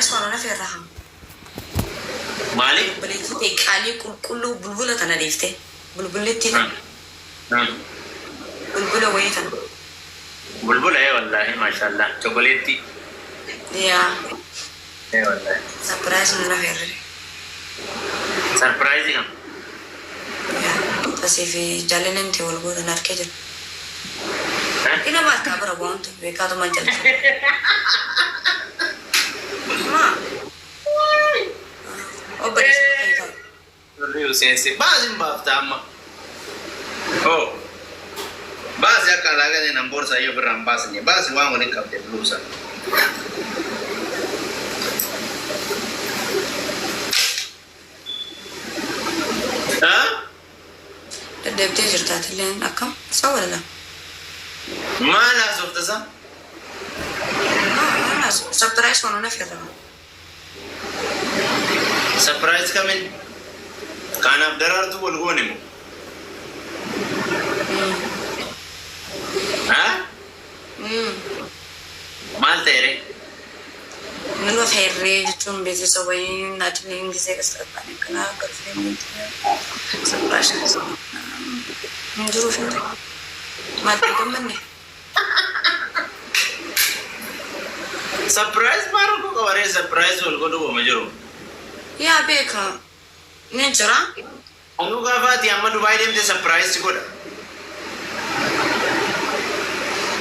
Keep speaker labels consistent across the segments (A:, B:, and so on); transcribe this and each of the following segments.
A: سبرايز وانا في الرحم
B: مالي
A: بليتي قالي كله بلبلة انا ليفتي بلبلتي بلبلة ويتا
B: بلبل ايه والله ما شاء الله شوكولاتي
A: يا
B: ايه والله
A: سبرايز وانا في الرحم
B: سربرايز يا
A: بس في جالين انت والبود انا اركجل إنا ما تكبر أبوانت بيكادو ما جلس ما أبرز ما
B: ريو سينسي بازم بافتا أما أو باز يا كلاغا دي نمبر سايو برام باز ني باز وان وني كاب دي بلوسا ها
A: الدبتي جرتات لين أكم سوى ولا لا
B: ما نازل تزا
A: ما سبرايز وانا في الرحم
B: سربرايز كمان كان أبدرارتو والغونمو ها مال تيري
A: نلو خيري جتون بيتي سوين ناتلين جزيك استقبالي كنا قرفين سبرايز نجرو فين ما تكملني
B: سربرايز مارو كو كواري سربرايز والغدو مجرو
A: يا بيكا نجرا
B: أنو كافاتي أما دبي ديم تي سربرايز تقول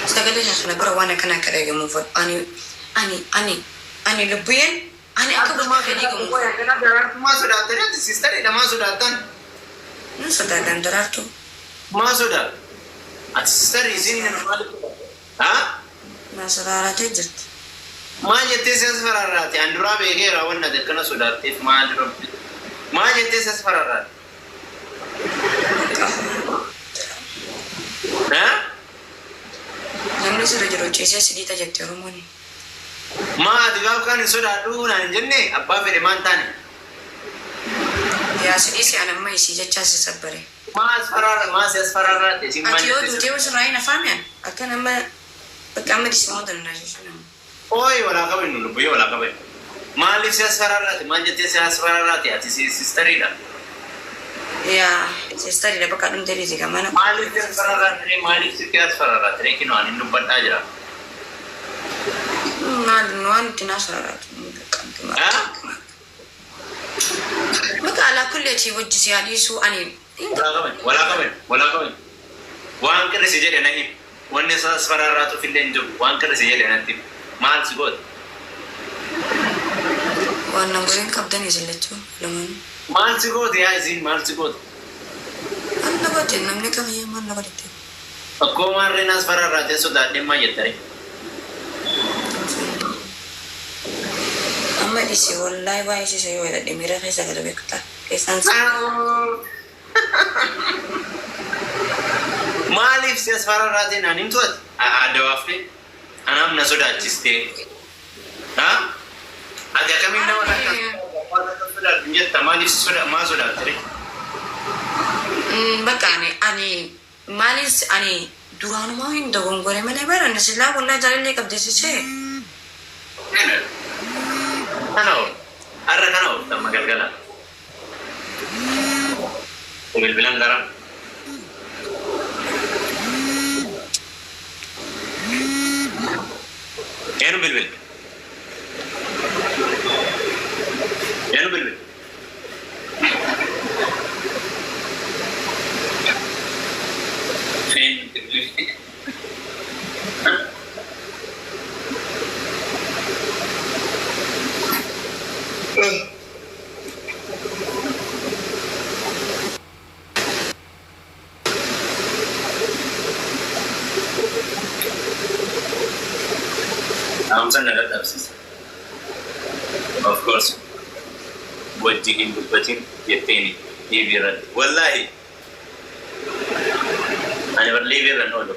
A: استقبلي شخصنا برا وانا كنا كريجة موفر أني لبين أني أكبر ما كريجة موفر
B: ما سودات ترى سيستر إذا ما سوداتن
A: نسودا دندرارتو
B: ما سودات السيستر يزيني نمال ها
A: ما سودا تجت
B: ما جتة سفرارات يعني درا بيجي راون ندكنا سودات تيف ما درا ما جتة سفرارات ها
A: namni sirra jiru ceesee sidiita jettee Oromooni.
B: ما أدقاو كان سوداتو نانجني أبا في رمان تاني
A: Yaa sidii si ana amma isii jechaa si sabbare.
B: ما سفرارات يسمى
A: Ati yoo duutee wasu raayii na faamiyan akka nama bakka amma disimoo danda'a jechuudha.
B: أوي ولا كبر نلو بيو ولا كبر ما لي سفرارات ما جتة سفرارات يا تي سيستر إذا
A: Yaa sistari da bakka dhumte rizi gamana.
B: مالك سفرارات ري مالك سكيات سفرارات ري كنو أني نبض أجرا
A: Maal nuwaan itti naasaraatu.
B: ها
A: Maka ala kulleetii wajji si haadhiisuu ani.
B: ولا كمان وان كده سجل أنا هيم وان ناس فرارات في اللينجو وان كده سجل أنا تيم مال سجود
A: Waan nan goriin qabdan isin lamaan.
B: مال سجود يا زين مال سجود
A: An nabate namni kamiyyuu maal nabate.
B: أكو مار ناس فرارات سودا دم ما يتري
A: Amma dhisi wallahi baay'ee isa yoo jedhadhe miira keessa gala beekta. Keessaan
B: مالك سياس فرارات أنا نمتود أدوافي أنا من سودا تستي ها أجا كمين نوع سودا نجت مالك سودا ما سودا تري
A: bakka ani maalis ani duraanumaa hin dogongore malee baran silaa wallahi jaalallee qabdeessisee.
B: Kanao sama galgala bilang garam Yanu bilbil Of course, buat jikin buatin yeteni liveran. Wallahi, ane ber liveran odo.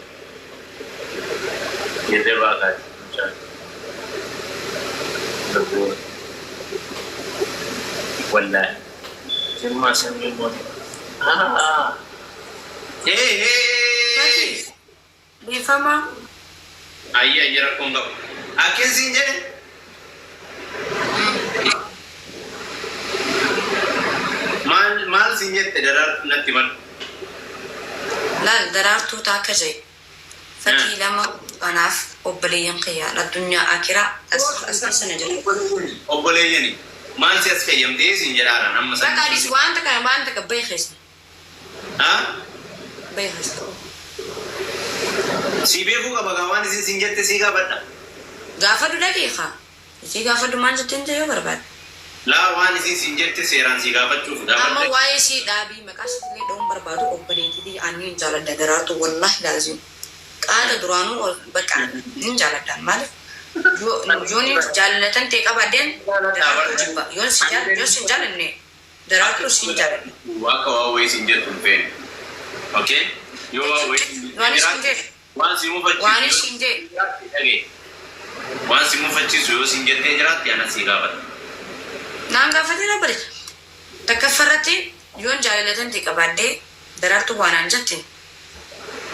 B: Yete bakat. Wallahi, cuma sambil buat. Hey.
A: Bifama.
B: Ayah jarak konggap. Akin sinje. نتمن
A: لا درارتو تاكا جاي فكي لما أناف أبليين قيا الدنيا آكرا أساسا نجري
B: أبليني ما نسيت في يوم ديز إنجلارا نم مثلا
A: بقى ديس وانت كان وانت كبيخس
B: ها
A: بيخس
B: سيبيكو كبغاوان سي سنجت سيغا بدا
A: غافدو دقيقة سي غافدو مانجتين جايو برباد
B: لا وان سي سنجت سيران سيغا بچو
A: أما واي سي دابي مكاس لي دوم بربادو أبليتي دي أني جالد درارتو والله لازم قال درانو بقى نجالد مالك جوني جالتن تيكا بعدين درارتو جبا يون سنجال إني درارتو سنجال
B: واكا واوي سنجت فين اوكي يو واوي
A: واني سنجال واني سنجال
B: وان سيمو فتشي سيو سنجت جرات يانا سيغا بدا
A: نعم غافتي نبري تكفرتي يون جالتن تيكا بعدين درارتو وانا جتين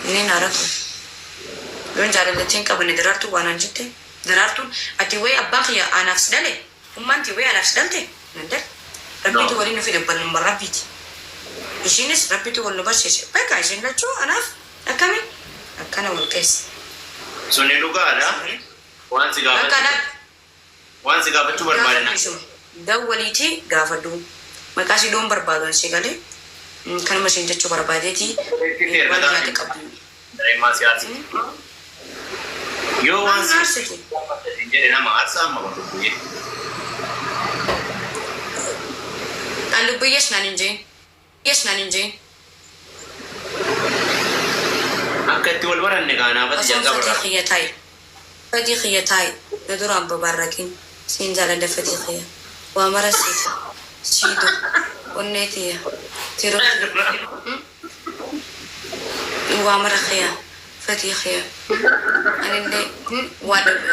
A: إني نارتو يون جالتن كابني درارتو وانا جتين درارتو أتيوي أباقي أنا أفسدلي وما أنتيوي أنا أفسدلتي ندر ربي تقولي إنه في دبل نمبر ربيتي إيشينس ربي تقول له بس إيش بقى إيشين لا شو أنا أكمل أكنا والكيس
B: سوني لوكادا وان سيغا بچو بربادنا
A: دوليتي غافدو مكاسي دوم بربادون سيغالي كان مسين جچو برباديتي وانا تقبل
B: ما سياسي يو وان سيغا jadi nama arsa mau berbuat.
A: Kalau bias naninjin.
B: Angkat tual baran negara apa
A: Asal
B: jaga baran.
A: Fatih khiyatai. Naduram babarakin. Sinjala da fatih khiyat. Wa marasit. Sido. Onnetiya. Tiro. Wa marakhiyat. fatih khiyat.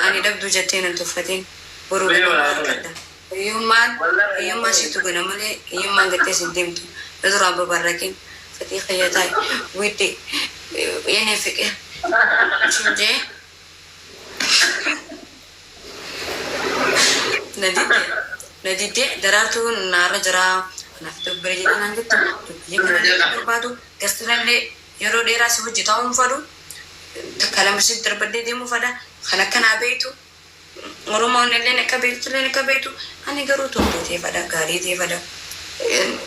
A: Ani dabdu jatin antufatin buru kada yumman situ guna male yumman gate sidimtu bedur amba barakin fatih khiyatay witi yene fikir chinje nadite daratu nara jara naftu berje nangitu yimma badu gastralle yoro dera sibu jitawum fadu تكلم شيء تربدي دي مفدا خنا كان بيتو ورمون اللي نكبيتو أنا قروتو بيتي فدا غاري دي فدا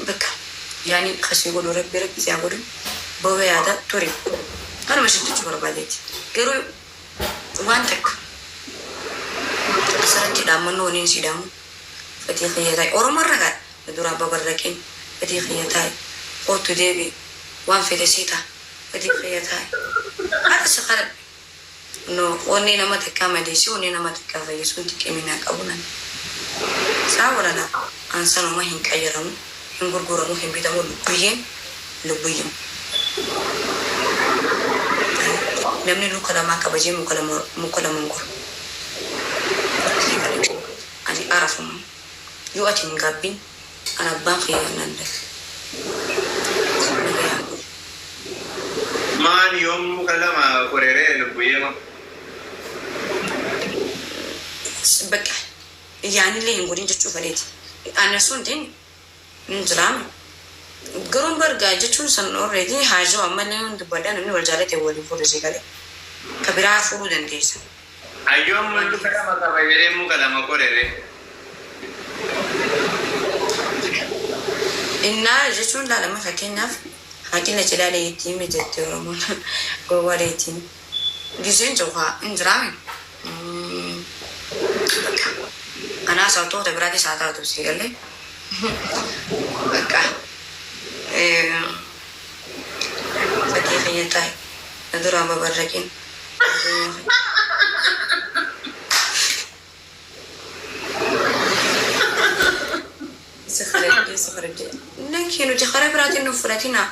A: بك يعني خشي يقولوا ربي زي يقولوا بوي هذا توري أنا مش تجبر بديت قرو وانتك سرتي دامنو نينسي دام فتي خياتاي أورو مرة قال بدورا ببركين فتي خياتاي قوتو ديبي وان في دسيتا فتي خياتاي هذا سخر no oni nama tekama desi oni nama tekava yesu tikemina kabuna sawara na ansano ma hin kayaram hin gurguro mo hin bitamu lubuyen namni lu kala ma kabaje mu kala mongor ani arafum yu atin gabbin ana banki nanda
B: man yom kalama korere lubuyema
A: بقى يعني اللي يقولين جتشو فريد أنا سونتين نجرام قرون برجع جتشو سن already حاجة أمانة دبادة نمني والجالة تقولي فورجي قالي كبيرة فورو دنديس
B: أيوم من كلام كبيرة مو كلام كوريرة
A: إننا جتشو لا لما فكينا حكينا جلالة يتيم جتورمون قوة يتيم جزين جوها نجرامي أنا صوتو تبراتي ساعات توصي قال لي بقى فتي خيتاي ندور عم ببركين سخرت لكن تخرب براتي نفرتنا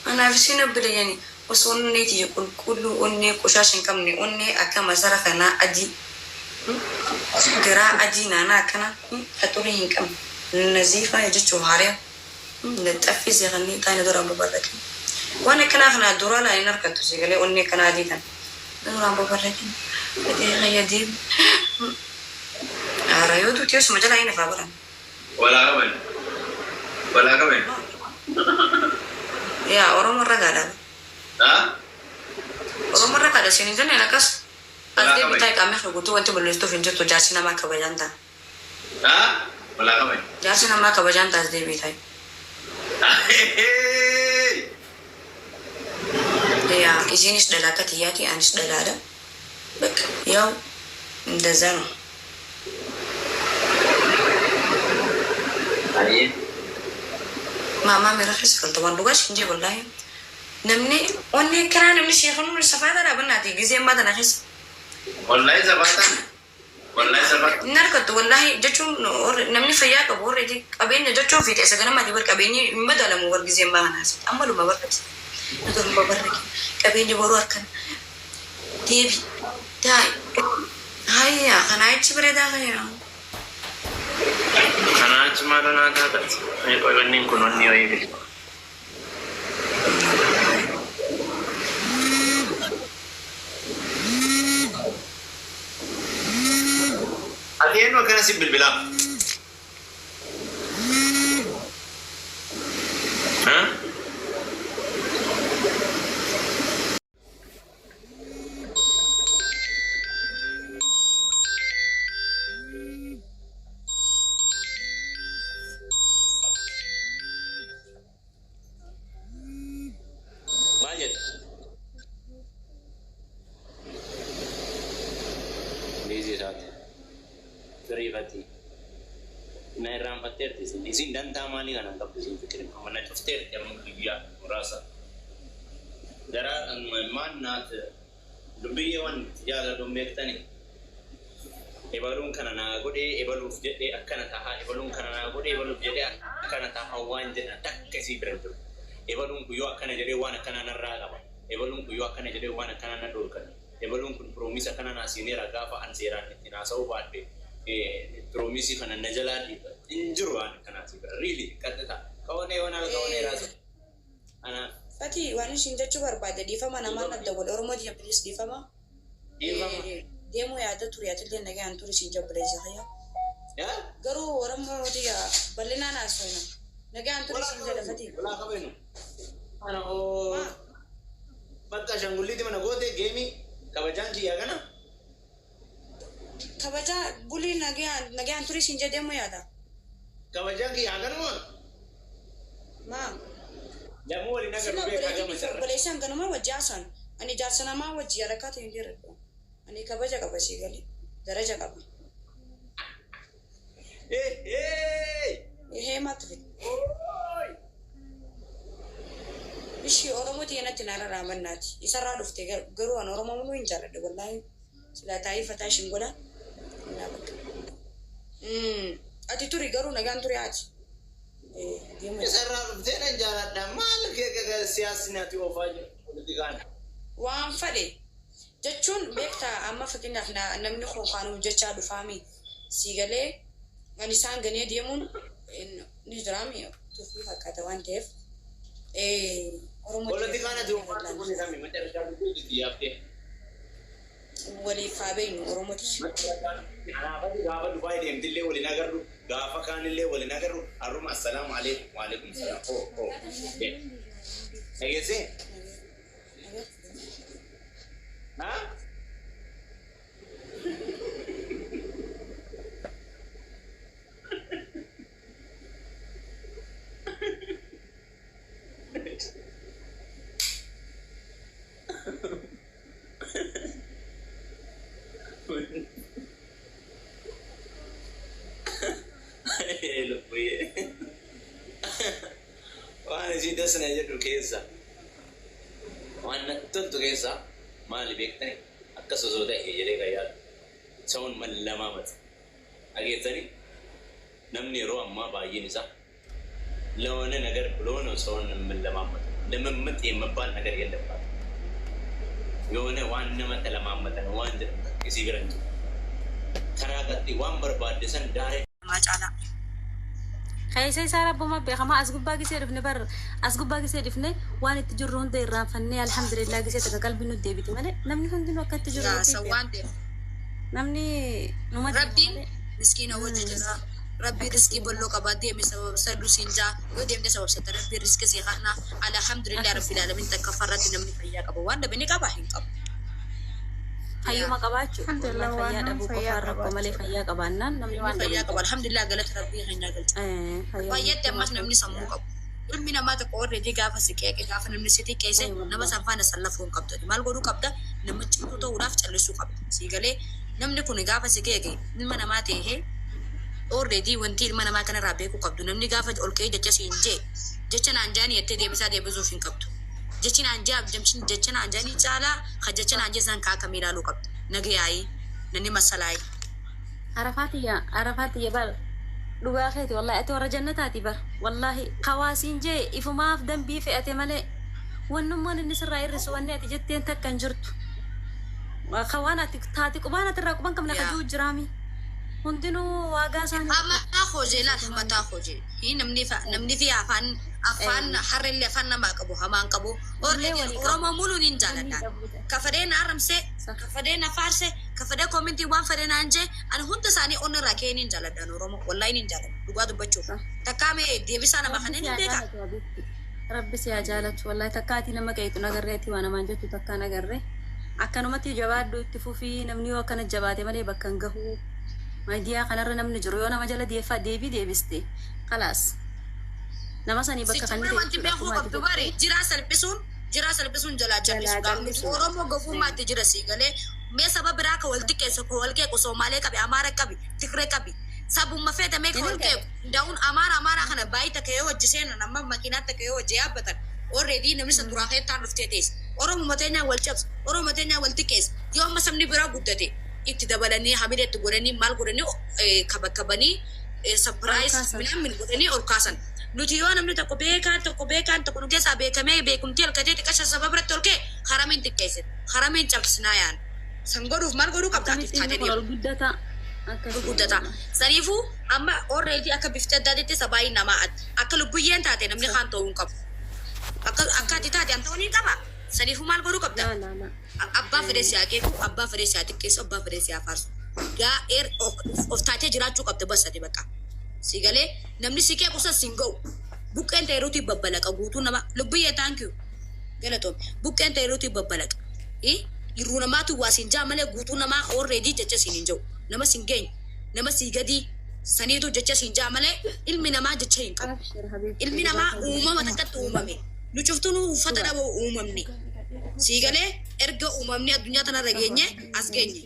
A: أنا في سنة بلا يعني وصلني تيجي كل أني كشاشن كمني أني أكمل صرفنا أدي قراءة أدينا كنا أتورين كم نزيفة يجت شهارية نتأفز يغني تاني دورا مباركين وأنا كنا خنا دورا لا ينركض تسيقلي أني كنا أدينا دورا مباركين بدي غير ديب رأيوتو تيوس مجال هنا فابرا
B: ولا كمان
A: يا أورو مرة قاعدة
B: ها
A: أورو مرة قاعدة سينجن أنا كاس أزدي بتاعك أمي خلقتو وأنت بلستو فين جتو جالسين ما كبجانتا
B: ها ولا كمان
A: جالسين ما كبجانتا أزدي بتاعي يا إزينش دلاكتياتي أنش دلالا بك يو دزانو
B: أيه
A: ما مرخص كل طبعا بقاش نجي والله نمني وني كرا نمني شيخون من السفادة لا بناتي جزء ما تنخس
B: والله زبادة والله زبادة
A: نركض والله جتشو نمني فياك أبور دي أبين جتشو في تأسا كنا ما تبرك أبيني بدل مو برك جزء ما هناس أمالو ما برك نقول ما برك أبيني برور كان تيبي تاي هيا خنايتش بريدا خيا
B: خنايتش ما لنا تابت يقول إني كنون نيوي أتين وكان سيب بالبلا ها ماجد بيزي ساتي Rifati, na ram pater tisi. Isin dan tamani kan antap tisi fikirin. Amana chufter tiap mengkiya merasa. Dara an man nat dumbiyawan jala dumbek tani. Ebalun kana na gode ebalun jede akana taha ebalun kana na gode ebalun jede akana taha wan jena tak kasi berento. Ebalun kuyo akana jede wan akana narraga ba. Ebalun kuyo akana jede wan akana na dorkan. Ebalun kun promisa kana na sinera gafa anseran tina sau bade. Promisi kana najala di injuruan kana sih really kata kawan rasa ana
A: Fati wani shinja chubar bade di fama na mana da wal ormo di please di fama demo ya da turiya tilde nage an turi shinja please ya garu ormo di ya balena na sona nage an turi shinja da fati
B: wala ka beno ana o bakka shangulli di mana gote gemi kabajanji ya kana
A: kabaja buli nage an turi shinja demo ya da
B: kabajanji ya kana
A: ma
B: jamu wali nagar be kaga masarra
A: baleshan kana ma wajasan ani jasana ma wajiya rakata indira ani kabaja kabashi gali daraja kaba matri ishi oromo tiyana tinara raman nati isarra dufte garu an oromo mun injara de wallahi sila taifa ta shingola na baka ati turi garu na gan turi ati
B: isarra dufte na injara da mal ke siyasi na ti ofaje digan
A: waan fade jechuun beekta amma fakkeenyaaf namni qofaanu jecha dhufami sigale ani isaan ganee deemuun ni jiraami tufi fakkaata waan ta'eef oromoo
B: wala digaana deemuun kun isaan mi madarasa duuti diyaafte
A: wali faabeenu oromoo
B: ana fadi gaafa dubai deemtillee wali nagarru gaafa kaanillee wali nagarru arruma assalamu alaykum wa alaykum salam nagese ha وانا جيت اسنى جدو كيسا وانا تلتو كيسا مالي بيكتني أكسو زودا هيجري كيال سون من لمامت أجيتني نمني رو أما باجي نسا لو أنا نجار بلون وسون من لمامت لما متي مبان نجار يندبا يونا وان نما تلمامت وان ده كسي برنتو كراغتي وان برباد دسن داري
A: ما جانا
C: خيسي سارة بوما بيخما أسقوبا كيسي رفني بر أسقوبا كيسي رفني وان تجرون دي رافني الحمد لله كيسي تقلبي نو ديبتي مالي نمني هندين وقت تجرون
A: سوان دي
C: نمني
A: ربدين مسكينة وجه جزاء ربي رزقي بلو قبادي من سبب سدو سينجا ودي من سبب ستر ربي رزقي سيخنا الحمد لله رب العالمين تكفرت نمني فيا قبو وانا بني قبا هين قبو
C: hayyuma qabaachuu alhamdulillah fayyaa dhabuu qofa rakkoo malee fayyaa qabaannaan namni waan
A: fayyaa qabu alhamdulillah galata rabbii keenya galcha fayyatti ammas namni sammuu qabu ilmi namaa tokko warreetii gaafa si qeeqe gaafa namni si xiqqeesse nama sanfaana sallafuu hin qabdu maal godhuu qabda nama cimtuu ta'uudhaaf callisuu qabda sii galee namni kun gaafa si qeeqe ilma namaa ta'ee warreetii wanti ilma namaa kanarraa beekuu qabdu namni gaafa ol ka'ee jecha siin jee jecha naan jaanii jettee deebisaa deebisuuf hin qabdu jechin anja abjamshin jechin anjani chala khajechin anje san ka kamila lu qab nagayi nani masalai arafati ya bal duga khati wallahi ati wara jannatati bar wallahi qawasin je ifuma af dambi fi ati male wannum man ni sirra irris wanni ati jetten takkan jirtu wa khawanati tati qubana taraqban kam la kaju jirami hundinu waga san amma akhoje la mata akhoje hi namni fi afan harille fanna ma qabu haman qabu orle oromo mulu nin jalada kafade na aramse kafade na farse kafade community wan fade na anje an hunta sani onra ke nin jalada oromo wallahi nin jalada duga du baccu takame debisa na mahane ni deka
C: rabbi si ajalatu wallahi takati nama kaytu nagarreti wana manjetu takana garre akkanumati jabaaddu ittifufi namni wa kana jabaate male bakkan gahu maidiya kanarra namni jiru yo nama jala defa debiste khalas nama sani bakka kan
A: wanti beeku qabdu bari jira salbisuun jala jallisu oromo gofummaatti jira sigale me sabab raka wal dikeso ko wal ke ko somale kabi amara kabi tikre kabi sabu mafeta me ko ke daun amara kana baita ke wajisena namma makinata ke wajya batan already namni sadura ke tan ruftetes oromo matenya wal chaps oromo matenya wal tikes yo masamni bira guddate itti dabalani habide to gorani mal gorani kabakabani surprise min gorani or kasan nuti yo namni tokko beekan tokko nu keessa beekamee beekumti halkatee xiqqasha sababra tolke haramin xiqqeesse haramin cabsina yaan san godhuuf maal godhuu qabdaatiif taatee guddata saniifu amma already akka bifte addaatitti sabaayi namaa akka lubbuyyeen taate namni kaan ta'uu hin qabu akka ati taate an ta'uu hin qaba saniifu maal godhuu qabda abbaa fedhe siyaa keeku abbaa fedhe siyaa xiqqeessu abbaa fedhe siyaa faarsu gaa of taatee jiraachuu qabda basate bakka sigale namni sikee kusa singau bukken teeruti babbalaqa guutuu nama lubbiye thank you galato bukken teeruti babbalaqa iru namatu wasin jamale guutuu nama already jecha sinin jaw nama singeñ nama sigadi sanitu jecha sin jamale ilmi nama jecha hin qab ilmi nama umama takatu umame nu cuftunu fatana bo umamni sigale erga umamni adunya tana rageenye asgeenye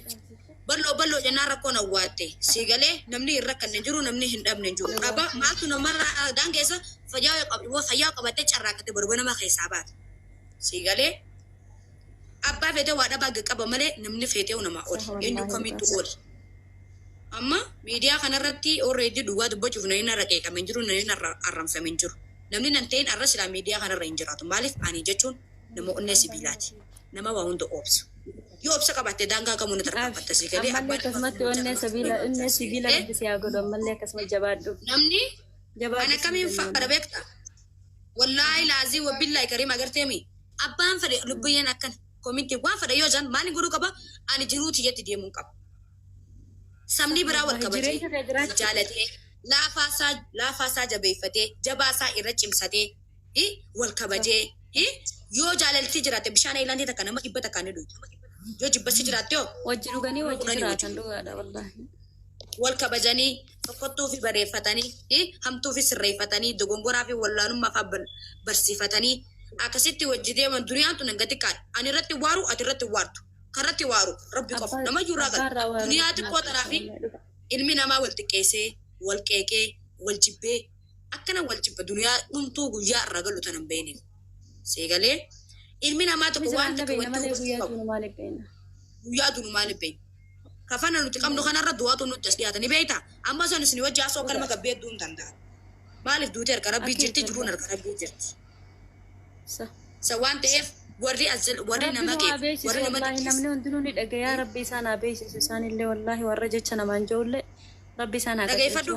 A: ballo jana rakona wate sigale namni irrakan jiru namni hindabne jiru aba maaltu namara dangesa faya qabate charrakate barbana ma khisabat sigale abba fete wada bag qaba male namni fete una ol indi komitu ol amma media kanarratti already duwa dubbo cufna ina raqe kamen jiru na arramsamen jiru namni nanteen arrasila media kanarra injiratu malif ani jechun nama onne sibilati nama wa hundo ops yo obsa qabate danga kamu na tarqabatta sigale
C: abba kasmatti onne sibila bisi yagodo malle kasma jabaddu
A: namni ana kamin fara bekta wallahi lazi wa billahi karim agartemi abban fade lubbiyen akkan komiti wa fade yo jan mani guru qaba ani jiruti yetti demun qab samni bira wal qabate jalate la fasa jabeefate jabasa irra cimsate wal kabaje yo jalalti jirate bishana ilandi takana ma ibata kanidu yo jibbasi jirate yo
C: wajji dhuganii wajji jiraatan dhugaadha wallahi
A: wal kabajani tokkottuu fi bareeffatanii hamtuu fi sirreeffatanii dogongoraa fi wallaanummaa fa barsiifatanii akkasitti wajji deeman duniyaan tun hanga xiqqaadha ani irratti waaru ati irratti waartu karratti waaru rabbi qofa nama juuraa gala duniyaa xiqqoo tanaa fi ilmi namaa wal xiqqeessee wal qeeqee wal jibbee akkana wal jibba duniyaa dhumtuu guyyaa irra galu tanan beenin seegalee ilmi namaa tokko waan takka guyyaa dunu maaliif beeyin kafana nuti qabnu kanarra du'aatu nuti as dhiyaatanii beeyta amma son isin wajji asoo kalma gabbeedduu hin danda'a maaliif duute harka rabbii jirti jiruun harka rabbii jirti sa waan ta'eef warri nama kee warri nama
C: namni hundinuu ni dhagayaa rabbi isaan haa beeksisu isaanillee wallaahi warra jecha namaan jiruullee rabbi isaan haa
A: dhageeffadhu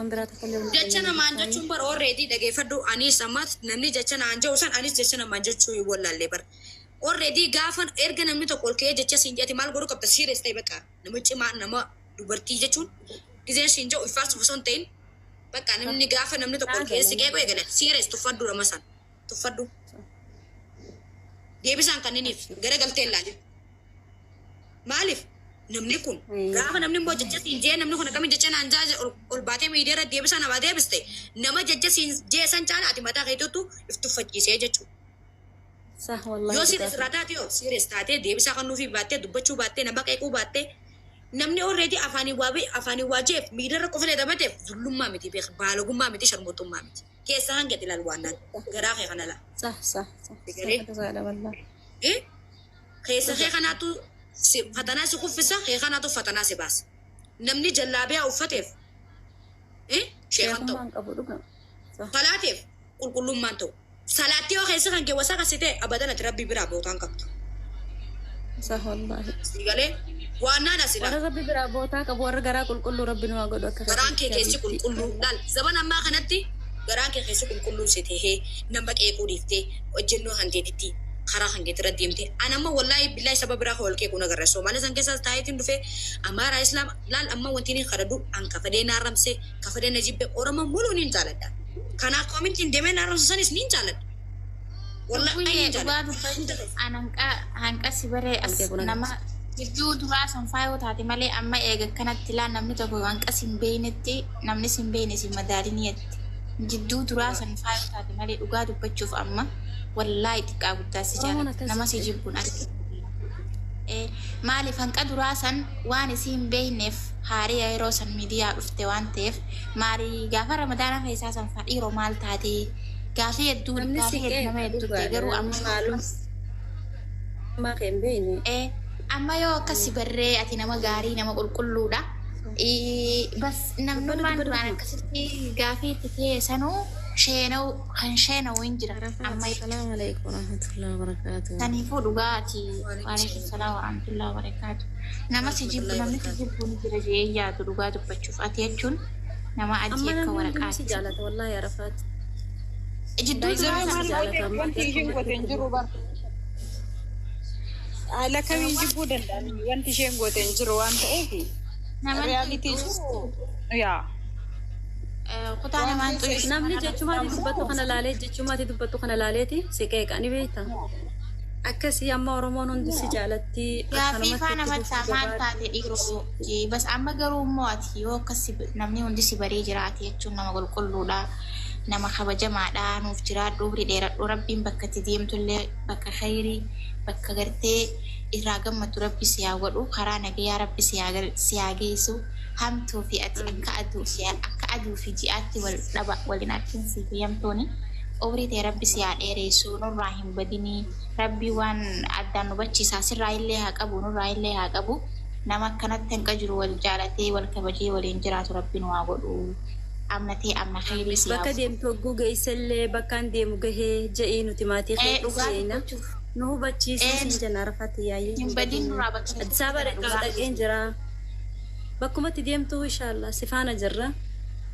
A: jecha namaan jechuun bara already dhageeffadhu anis ammas namni jecha namaan jiru san anis jecha namaan jechuu hin wallaallee bara already gaafan erga namni tokko ol ka'ee jecha siin jeeti maal godhuu qabda serious ta'e bakka nama cimaa nama dubartii jechuun gizeen siin jedhu ifaarsuuf osoo hin ta'in Bakka namni gaafa namni tokko keessi qeeqoo eegale siirees tuffaddu ramasan tuffaddu. Deebisaan kanniniif gara galtee ilaalle. Maaliif namni kun gaafa namni immoo jajjasiin jee namni kun akkamiin jecha naan jaaje ol baatee miidiyaa irra deebisaan abaa deebiste nama jajjasiin jee san caala ati mataa keetuutu iftuffachiisee jechuudha. Yoo siirees irraa taate yoo siirees taatee deebisaa kan nuufi baattee dubbachuu baattee nama qeequu baattee namni already afaanii waajeef miidiyaa qofa fayyadameef zullummaa miti beek baalogummaa miti sharmootummaa miti keessa hanga ilaal waannaan garaa kee kana la. Keessa kee kanaatu fatanaa si kuffisa kee kanaatu fatanaa si baasa. Namni jallaabiyaa uffateef sheekan ta'u salaateef qulqullummaan ta'u. Salaatti yoo keessa kan keewwasaa kasite abadan ati rabbi biraa bootaan qabdu. Sigalee waannaan asila.
C: Warra rabbi biraa bootaa qabu warra garaa qulqulluu rabbi nu haa godhu akka
A: garaan kee keessi qulqulluu laal zaman ammaa kanatti garaan kee keessi qulqulluu si tahee nama qeequu dhiiftee hojjennoo hanteetitti karaa hanteetti irra deemtee anamma wallaahi billaahi saba biraa ka wal qeequu nagarra Soomaaliyaa san keessas taayitiin dhufee Amaaraa Islaam laal amma wanti ni kadhadhu an kafadee naarramsee kafadee na jibbe Oromoo muluu ni jaaladha. Kanaaf koomintiin deemee naarramsu sanis ni jaaladha.
D: Wallahi ananqa hanqasi bare as nama jidduu duraa san faayoo taate malee amma eega kanatti laan namni tokko hanqasi hin beeynetti namni sin beeyne si madaaliniyetti jidduu duraa san faayoo taate malee dhugaa dubbachuuf amma wallahi xiqqaa guddaa si jaalata nama si jibbuun argina. Maaliif hanqa duraa san waan isin hin beeyneef haariya yeroo san miidiyaa dhufte waan ta'eef maarii gaafa ramadaana keessaa san fadhiiroo maal taate gaafa hedduu nama hedduu garuu amma maalum amma yoo akkasi barree ati nama gaarii nama qulqulluudha. Bas namnummaan duraan akkasitti gaafa itti ta'e sanuu sheenaw kan sheenaw hin jira amma
C: Assalamu alaikum warahmatullahi wabarakatuh.
D: Saniifuu dhugaati. Waalaikum salaam warahmatullahi wabarakatuh. Nama si jibbu namni si jibbu ni jira jee yaadu dhugaa dubbachuuf ati jechuun nama adii akka waraqaati.
C: Si jaalata wallahi Arafaat.
D: Jidduu
E: ala kamiin jibbuu danda'an wanti isheen goote hin jiru waan ta'eef reyaalitii yaa
D: kutaa namaan xu'is
C: namni jechumaati dubbatu kana laalee jechumaati dubbatu kana laaleeti si qeeqani beekta akkasii amma Oromoon hundi si jaalatti
D: gaafii faana mataa maal taate dhiiroo bas amma garuu immoo ati yoo akkasi namni hundi si baree jiraate jechuun nama qulqulluudha. Nama kabajamaadha nuuf jiraadhu umrii dheeradhu rabbiin bakka itti deemtullee bakka khayrii bakka gartee irraa gammadu rabbi si haa godhu karaa nagayaa rabbi si haa geessu hamtuu fi ati akka aduu fi ji'aatti wal dhaba waliin akkinsi fayyamtooni umrii ta'e rabbi si haa dheeressu nurraa hin badinii rabbi waan addaan nu bachiisaa sirraa illee haa qabu nurraa illee haa qabu nama akkanatti hanqa jiru wal jaalatee wal kabajee waliin jiraatu rabbi nu haa godhu. Amnatee amma khayrii si
C: bakka deemtu hogguu geessallee bakkaan deemu gahee ja'ee nuti maatii keenya nu hubachiisee siin jenna Arafaat yaayee
D: hin badin nurraa bakka
C: Addis Ababa dhaqeen jira bakkumatti deemtu inshallah si faana jirra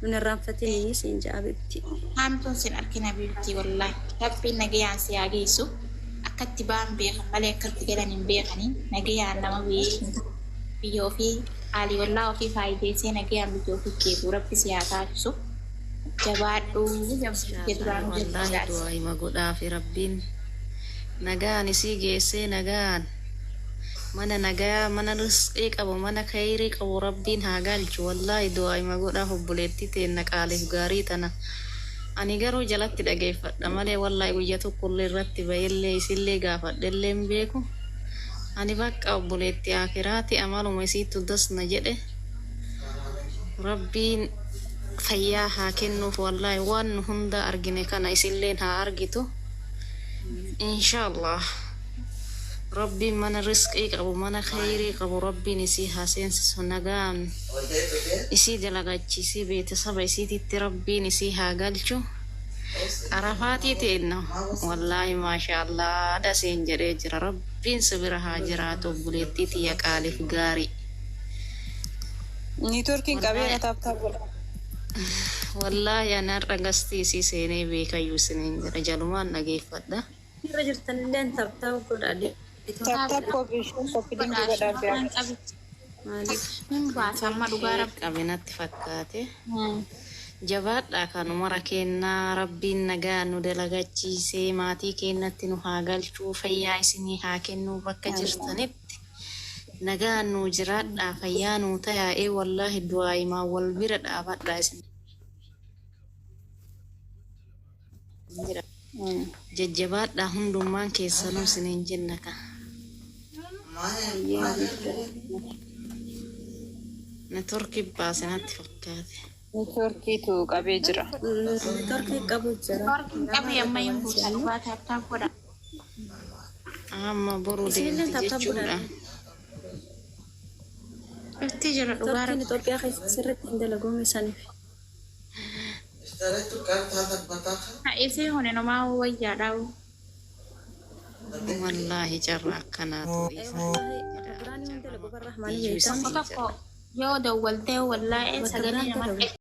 C: nun irraanfatinii siin ja'a bibti
D: hamtuun sin arkina bibti wallahi rabbiin nagayaan si haa geessu akkatti baan beekan malee akkatti galan hin beekanii nagayaan nama biyya ofii Ali wallah ofii faayideessee nagayaan biyya ofii keetu rabbi si haa taasisu jabaadhu jamsitee duraan
C: wallahi du'aa hima godhaafi rabbiin nagaan isii geessee nagaan mana nagaa mana rizqii qabu mana khayrii qabu rabbiin haa galchu wallahi du'aa hima godhaaf obboleettii teenna qaaliif gaarii tana ani garuu jalatti dhageeffadha malee wallahi guyya tokkollee irratti ba'ellee isillee gaafadhellee hin beeku. Ani bakka obboleetti akiraati amaluma isiitu dasna jedhe rabbiin fayyaa haa kennuuf wallahi waan hunda argine kana isilleen haa argitu inshallah rabbiin mana rizqii qabu mana khayrii qabu rabbiin isii haa seensisu nagaan isii dalagachiisii beetisaba isiititti rabbiin isii haa galchu Arafaatii teenna wallahi maashaallah daseen jedhee jira rabbiin sibira haa jiraatu obboleettii tiyya qaaliif gaarii
E: niitoorkiin qabeenya taaptaa godha
C: wallahi anaan dhagastii isii seenee beekayyuu isiniin jira jalumaan dhageeffadha irra jirtanillee taaptaa godha
E: taaptaa koppiliin godhaa
D: min baasa amma dhugaa rabbi
C: qabinatti fakkaate
F: jabaadha kanuma kennaa rabbiin nagaa nu dalagachiisee maatii keenyatti nu haa galchuu fayyaa isinii haa kennuu bakka jirtanitti nagaa nu jiraadha fayyaa nu taa'ee wallaahi du'aa'imaa wal bira dhaabadha isin jajjabaadha hundummaan keessanuu isiniin jenna ka networkii baasinatti fakkaate.
E: Networkiitu qabee jira.
C: Networkii qabu jira.
D: Qabee amma hin buusan baata ta'a godha.
F: Amma boruu deemti jechuudha.
D: Ifti jira dhugaara.
C: Networkiin Itoophiyaa keessa sirriitti hin dalagoome saniif.
D: Isee hone namaa wayyaa dhawu.
F: Wallaahi carraa akkanaatu
C: Biraan hin dalagu barra maali beekama.
D: Tokko yoo dawwaltee wallaa'ee sagalee nama